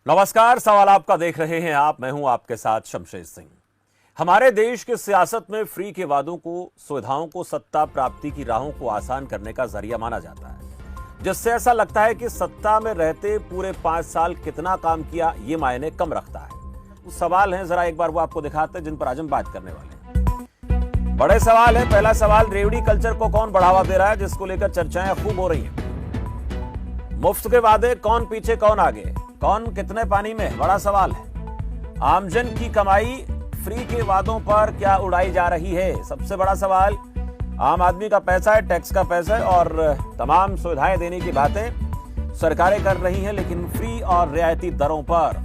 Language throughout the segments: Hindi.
नमस्कार, सवाल आपका देख रहे हैं आप। मैं हूं आपके साथ शमशेर सिंह। हमारे देश की सियासत में फ्री के वादों को, सुविधाओं को सत्ता प्राप्ति की राहों को आसान करने का जरिया माना जाता है, जिससे ऐसा लगता है कि सत्ता में रहते पूरे 5 साल कितना काम किया ये मायने कम रखता है। तो सवाल है, जरा एक बार वो आपको दिखाते हैं जिन पर आज हम बात करने वाले हैं। बड़े सवाल है। पहला सवाल, रेवड़ी कल्चर को कौन बढ़ावा दे रहा है, जिसको लेकर चर्चाएं खूब हो रही हैं। मुफ्त के वादे, कौन पीछे कौन आगे, कौन कितने पानी में, बड़ा सवाल है। आमजन की कमाई फ्री के वादों पर क्या उड़ाई जा रही है, सबसे बड़ा सवाल। आम आदमी का पैसा है, टैक्स का पैसा है, और तमाम सुविधाएं देने की बातें सरकारें कर रही हैं, लेकिन फ्री और रियायती दरों पर।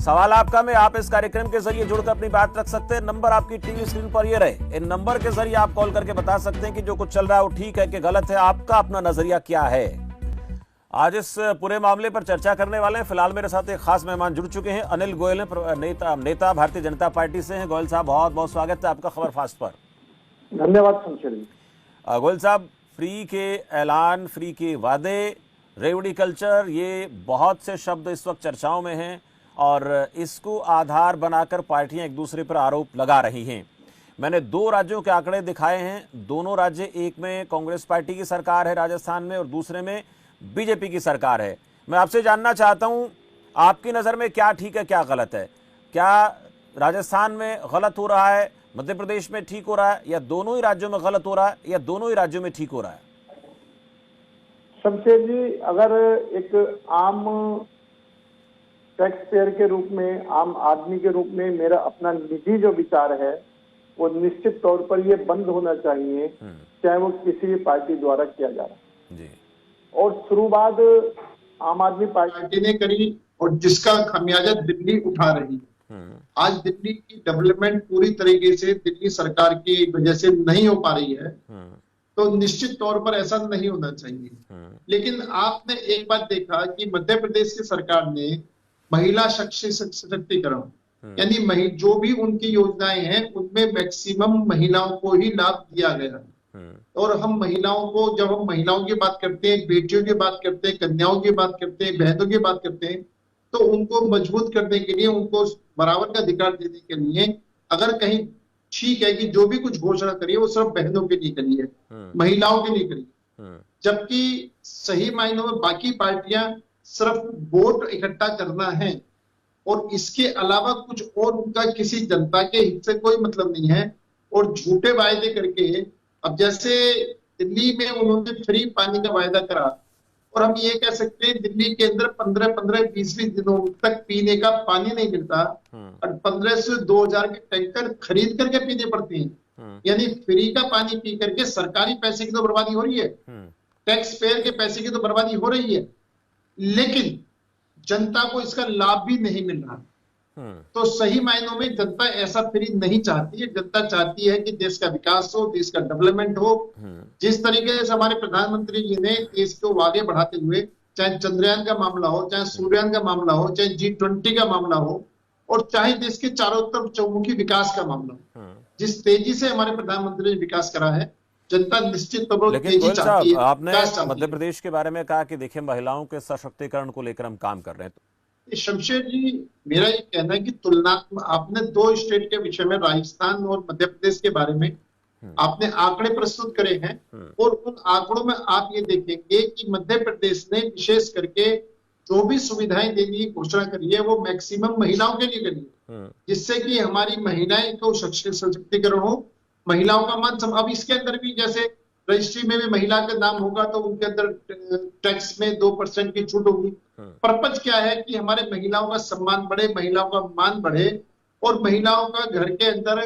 सवाल आपका में, आप इस कार्यक्रम के जरिए जुड़कर अपनी बात रख सकते हैं। नंबर आपकी टीवी स्क्रीन पर ये रहे। इन नंबर के जरिए आप कॉल करके बता सकते हैं कि जो कुछ चल रहा है वो ठीक है कि गलत है, आपका अपना नजरिया क्या है। आज इस पूरे मामले पर चर्चा करने वाले हैं। फिलहाल मेरे साथ एक खास मेहमान जुड़ चुके हैं। अनिल गोयल नेता भारतीय जनता पार्टी से हैं। गोयल साहब, बहुत बहुत स्वागत है आपका खबर फास्ट पर। धन्यवाद शमशेर जी। गोयल साहब, फ्री के ऐलान, फ्री के वादे, रेवड़ी कल्चर, ये बहुत से शब्द इस वक्त चर्चाओं में हैं और इसको आधार बनाकर पार्टियां एक दूसरे पर आरोप लगा रही हैं। मैंने 2 राज्यों के आंकड़े दिखाए हैं। दोनों राज्य, एक में कांग्रेस पार्टी की सरकार है राजस्थान में और दूसरे में बीजेपी की सरकार है। मैं आपसे जानना चाहता हूं, आपकी नज़र में क्या ठीक है, क्या गलत है? क्या राजस्थान में गलत हो रहा है, मध्य प्रदेश में ठीक हो रहा है, या दोनों ही राज्यों में गलत हो रहा है, या दोनों ही राज्यों में ठीक हो रहा है? शमशेर जी, अगर एक आम टैक्स पेयर के रूप में, आम आदमी के रूप में मेरा अपना निजी जो विचार है, वो निश्चित तौर पर ये बंद होना चाहिए, चाहे वो किसी भी पार्टी द्वारा किया जा रहा है। और शुरुआत आम आदमी पार्टी ने करी और जिसका खमियाजा दिल्ली उठा रही है। आज दिल्ली की डेवलपमेंट पूरी तरीके से दिल्ली सरकार की वजह से नहीं हो पा रही है, तो निश्चित तौर पर ऐसा नहीं होना चाहिए। लेकिन आपने एक बात देखा कि मध्य प्रदेश की सरकार ने महिला सशक्तिकरण, यानी जो भी उनकी योजनाएं हैं उनमें मैक्सिमम महिलाओं को ही लाभ दिया गया। और हम महिलाओं को, जब हम महिलाओं की बात करते हैं, बेटियों की बात करते हैं, कन्याओं की बात करते हैं, बहनों की बात करते हैं, तो उनको मजबूत करने के लिए, उनको बराबर का अधिकार देने के लिए, अगर कहीं ठीक है कि जो भी कुछ घोषणा करी है वो सिर्फ बहनों के लिए करी है, महिलाओं के लिए करी है, जबकि सही मायनों में बाकी पार्टियां सिर्फ वोट इकट्ठा करना है और इसके अलावा कुछ और उनका किसी जनता के हित से कोई मतलब नहीं है, और झूठे वायदे करके, अब जैसे दिल्ली में उन्होंने फ्री पानी का वायदा करा, और हम ये कह सकते हैं दिल्ली के अंदर 15-20 दिनों तक पीने का पानी नहीं मिलता, और 15 से 2000 के टैंकर खरीद करके पीने पड़ते हैं। यानी फ्री का पानी पी करके सरकारी पैसे की तो बर्बादी हो रही है, टैक्स पेयर के पैसे की तो बर्बादी हो रही है, लेकिन जनता को इसका लाभ भी नहीं मिल रहा। तो सही मायनों में जनता ऐसा फ्री नहीं चाहती है। जनता चाहती है कि देश का विकास हो, देश का डेवलपमेंट हो। जिस तरीके से हमारे प्रधानमंत्री जी ने देश को आगे बढ़ाते हुए, चाहे चंद्रयान का मामला हो, चाहे सूर्ययान का मामला हो, चाहे G20 का मामला हो, और चाहे देश के चारों तरफ चौमुखी विकास का मामला हो, जिस तेजी से हमारे प्रधानमंत्री ने विकास करा है, जनता निश्चित तौर पर तेजी चाहती है। आपने मध्य प्रदेश के बारे में कहा कि देखिए महिलाओं के सशक्तिकरण को लेकर हम काम कर रहे हैं। शमशेर जी, मेरा ये कहना है कि तुलनात्मक, आपने 2 स्टेट के विषय में, राजस्थान और मध्य प्रदेश के बारे में आपने आंकड़े प्रस्तुत करे हैं, और उन आंकड़ों में आप ये देखेंगे कि मध्य प्रदेश ने विशेष करके जो भी सुविधाएं देने की घोषणा करी है वो मैक्सिमम महिलाओं के लिए करी है, जिससे कि हमारी महिलाएं को सशक्तिकरण हो, महिलाओं का मान। अब इसके अंदर भी जैसे रजिस्ट्री में भी महिला का नाम होगा तो उनके अंदर टैक्स में 2% की छूट होगी। पर्पज क्या है कि हमारे महिलाओं का सम्मान बढ़े, महिलाओं का मान बढ़े, और महिलाओं का घर के अंदर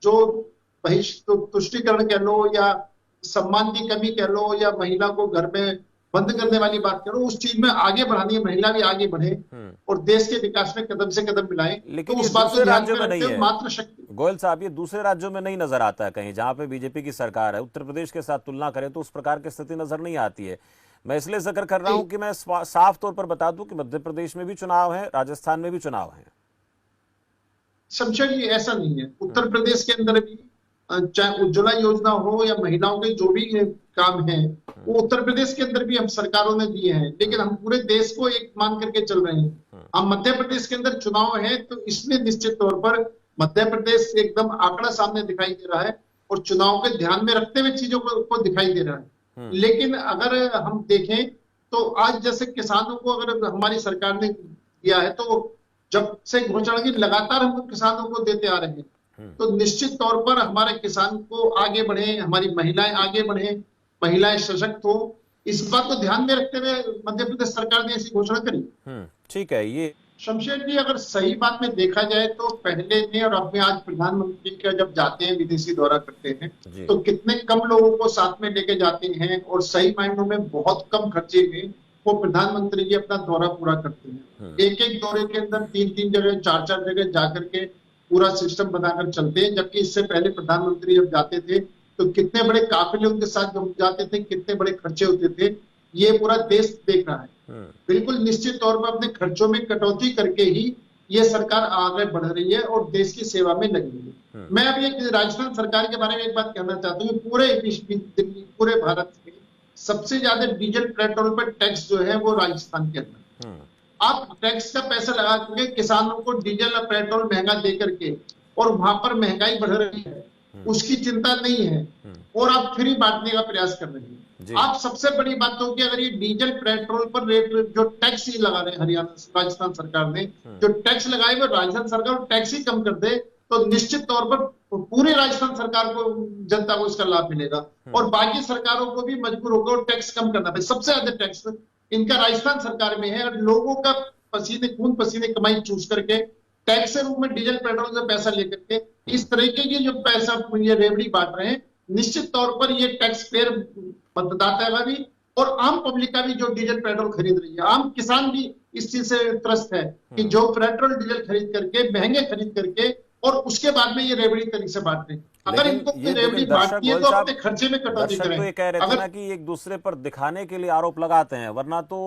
जो तुष्टिकरण कह लो, या सम्मान की कमी कह लो, या महिला को घर में बंद करने वाली बात करो, उस चीज में आगे बढ़ानी है, महिला भी आगे बढ़े और देश के विकास में कदम से कदम मिलाएं। लेकिन तो उस बात को ध्यान में नहीं है मात्र शक्ति। गोयल साहब, ये दूसरे राज्यों में नहीं नजर आता है कहीं, जहां पे बीजेपी की सरकार है। उत्तर प्रदेश के साथ तुलना करें तो उस प्रकार की स्थिति नजर नहीं आती है। मैं इसलिए जिक्र कर रहा हूं कि मैं साफ तौर पर बता दूं कि मध्य प्रदेश में भी चुनाव है, राजस्थान में भी चुनाव है। शमशेर जी, ऐसा नहीं है। उत्तर प्रदेश के अंदर भी चाहे उज्ज्वला योजना हो या महिलाओं के जो भी काम है, वो उत्तर प्रदेश के अंदर भी हम सरकारों ने दिए हैं, लेकिन हम पूरे देश को एक मान करके चल रहे हैं। हम मध्य प्रदेश के अंदर चुनाव है तो इसमें निश्चित तौर पर मध्य प्रदेश एकदम आंकड़ा सामने दिखाई दे रहा है और चुनाव के ध्यान में रखते हुए चीजों को दिखाई दे रहा है। लेकिन अगर हम देखें तो आज जैसे किसानों को अगर हमारी सरकार ने दिया है तो जब से घोषणा की लगातार हम किसानों को देते आ रहे हैं, तो निश्चित तौर पर हमारे किसान को आगे बढ़े, हमारी महिलाएं आगे बढ़े, महिलाएं सशक्त हो, इस बात को ध्यान में रखते हुए मध्य प्रदेश सरकार ने ऐसी घोषणा करी। ठीक है। ये शमशेर जी, अगर सही बात में देखा जाए तो पहले में और अब में आज प्रधानमंत्री का जब जाते हैं विदेशी दौरा करते हैं तो कितने कम लोगों को साथ में लेके जाते हैं और सही मायनों में बहुत कम खर्चे में वो प्रधानमंत्री जी अपना दौरा पूरा करते हैं। एक एक दौरे के अंदर 3-3 जगह 4-4 जगह जाकर के पूरा सिस्टम बनाकर चलते हैं, जबकि इससे पहले प्रधानमंत्री जब जाते थे तो कितने बड़े काफिले उनके साथ जब जाते थे, कितने बड़े खर्चे होते थे, ये पूरा देश देख रहा है। बिल्कुल निश्चित तौर पर अपने खर्चों में कटौती करके ही ये सरकार आगे बढ़ रही है और देश की सेवा में लगी है। मैं अभी एक राजस्थान सरकार के बारे में एक बात कहना चाहता हूँ। पूरे भारत में सबसे ज्यादा डीजल पेट्रोल पर टैक्स जो है वो राजस्थान के अंदर। आप टैक्स का पैसा लगा करके किसानों को डीजल और पेट्रोल महंगा दे करके और वहां पर महंगाई बढ़ रही है, उसकी चिंता नहीं है और आप फ्री बांटने का प्रयास कर रहे हैं। आप सबसे बड़ी बात तो कि अगर ये डीजल पेट्रोल पर रेट जो टैक्स ही लगा रहे हैं हरियाणा राजस्थान सरकार ने जो टैक्स लगाए वो राजस्थान सरकार टैक्स ही कम कर दे तो निश्चित तौर पर पूरे राजस्थान सरकार को जनता को इसका लाभ मिलेगा और बाकी सरकारों को भी मजबूर होकर टैक्स कम करना पड़ेगा। सबसे ज्यादा टैक्स इनका राजस्थान सरकार में है और लोगों का खून पसीने कमाई चूस करके टैक्स के रूप में डीजल पेट्रोल से पैसा लेकर के इस तरीके की जो पैसा ये रेवड़ी बांट रहे हैं, निश्चित तौर पर ये टैक्स पेयर मतदाता का भी और आम पब्लिक का भी जो डीजल पेट्रोल खरीद रही है, आम किसान भी इस चीज से त्रस्त है कि जो पेट्रोल डीजल खरीद करके महंगे खरीद करके और उसके बाद में ये रेवड़ी तरीके से बांट रहे हैं। अगर इनको रेवड़ी बांटती है तो अपने खर्चे में कटौती करें। तो ये कह रहे थे ना कि एक दूसरे पर दिखाने के लिए आरोप लगाते हैं, वरना तो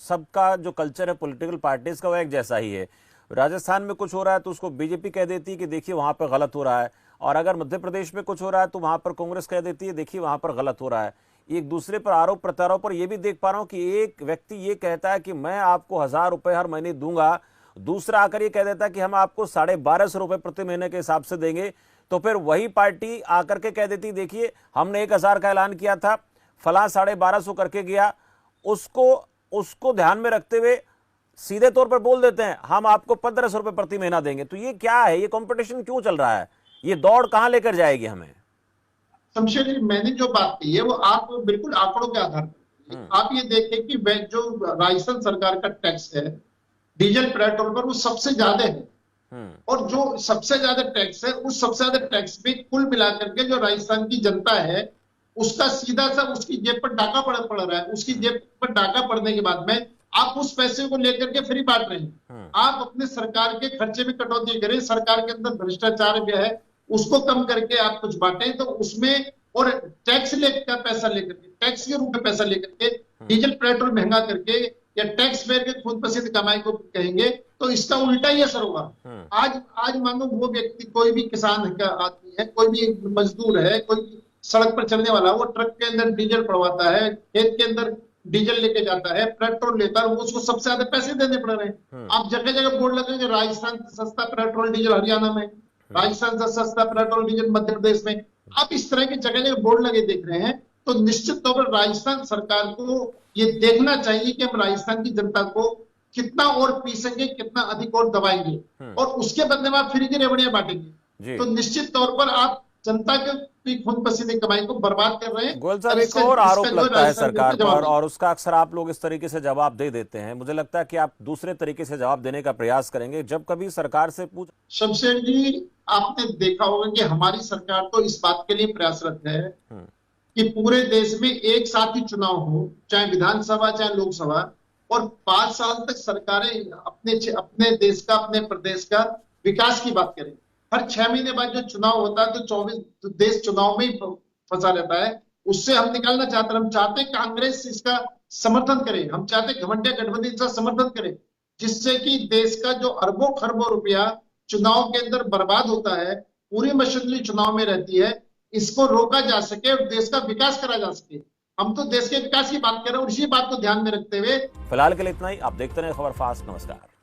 सबका जो कल्चर है पॉलिटिकल पार्टीज का वो एक जैसा ही है। राजस्थान में कुछ हो रहा है तो उसको बीजेपी कह देती है कि देखिए वहां पर गलत हो रहा है, और अगर मध्य प्रदेश में कुछ हो रहा है तो वहां पर कांग्रेस कह देती है देखिए वहां पर गलत हो रहा है। एक दूसरे पर आरोप प्रत्यारोप पर यह भी देख पा रहा हूं कि एक व्यक्ति ये कहता है कि मैं आपको 1000 रुपए हर महीने दूंगा, दूसरा आकर ये कह देता है कि हम आपको 1250 रुपए प्रति महीने के हिसाब से देंगे, तो फिर वही पार्टी आकर के कह देती देखिए हमने 1000 का ऐलान किया था, फलां 1250 करके गया, उसको ध्यान में रखते हुए सीधे तौर पर बोल देते हैं हम आपको 1500 रुपए प्रति महीना देंगे। तो ये क्या है, ये कंपटीशन क्यों चल रहा है, ये दौड़ कहां लेकर जाएगी हमें? शमशेर जी, मैंने जो बात की है वो आप बिल्कुल आंकड़ों के आधार पर आप ये देखें कि जो राजस्थान सरकार का टैक्स है डीजल पेट्रोल पर वो सबसे ज्यादा है और जो सबसे ज्यादा टैक्स है उस सबसे ज्यादा टैक्स में कुल मिलाकर के जो राजस्थान की जनता है उसका सीधा सा उसकी जेब पर डाका पड़ रहा है। उसकी जेब पर डाका पड़ने के बाद में आप उस पैसे को लेकर के फ्री बांट रहे हैं। आप अपने सरकार के खर्चे में कटौती करें, सरकार के अंदर भ्रष्टाचार जो है उसको कम करके आप कुछ बांटे तो उसमें और टैक्स लेकर पैसा लेकर के टैक्स के रूप में पैसा लेकर के डीजल पेट्रोल महंगा करके या टैक्स पेयर के खून पसीने कमाई को कहेंगे तो इसका उल्टा ही असर होगा। आज मानो वो व्यक्ति कोई भी किसान का आदमी है, कोई भी मजदूर है, कोई सड़क पर चलने वाला, वो ट्रक के अंदर डीजल पड़वाता है, खेत के अंदर डीजल लेके जाता है, पेट्रोल लेता है, उसको सबसे ज्यादा पैसे देने पड़ रहे हैं। आप जगह जगह बोर्ड लगेंगे राजस्थान सस्ता पेट्रोल डीजल हरियाणा में, राजस्थान से सस्ता पेट्रोल डीजल मध्य प्रदेश में, आप इस तरह की जगह जगह बोर्ड लगे देख रहे हैं तो निश्चित तौर पर राजस्थान सरकार को ये देखना चाहिए कि हम राजस्थान की जनता को कितना और पीसेंगे, कितना अधिक और दबाएंगे और उसके बदले में आप फ्री की रेवड़ियां बांटेंगे तो निश्चित तौर पर आप जनता के खून पसीने कमाई को बर्बाद कर रहे हैं। गोयल साहब, एक और आरोप लगता है सरकार पर और उसका अक्सर आप लोग इस तरीके से जवाब दे देते हैं, मुझे लगता है कि आप दूसरे तरीके से जवाब देने का प्रयास करेंगे जब कभी सरकार से पूछ। शमशेर जी, आपने देखा होगा कि हमारी सरकार तो इस बात के लिए प्रयासरत है कि पूरे देश में एक साथ ही चुनाव हो, चाहे विधानसभा चाहे लोकसभा, और 5 साल तक सरकारें अपने देश का अपने प्रदेश का विकास की बात करें। हर 6 महीने बाद जो चुनाव होता है तो 24 देश चुनाव में ही फंसा रहता है, उससे हम निकालना चाहते हैं। हम चाहते कांग्रेस इसका समर्थन करे, हम चाहते घमंडिया गठबंधन इसका समर्थन करे, जिससे कि देश का जो अरबों खरबों रुपया चुनाव के अंदर बर्बाद होता है, पूरी मशीनरी चुनाव में रहती है, इसको रोका जा सके और देश का विकास करा जा सके। हम तो देश के विकास की बात कर रहे हैं और इसी बात को ध्यान में रखते हुए फिलहाल के लिए इतना ही। आप देखते रहे खबर फास्ट। नमस्कार।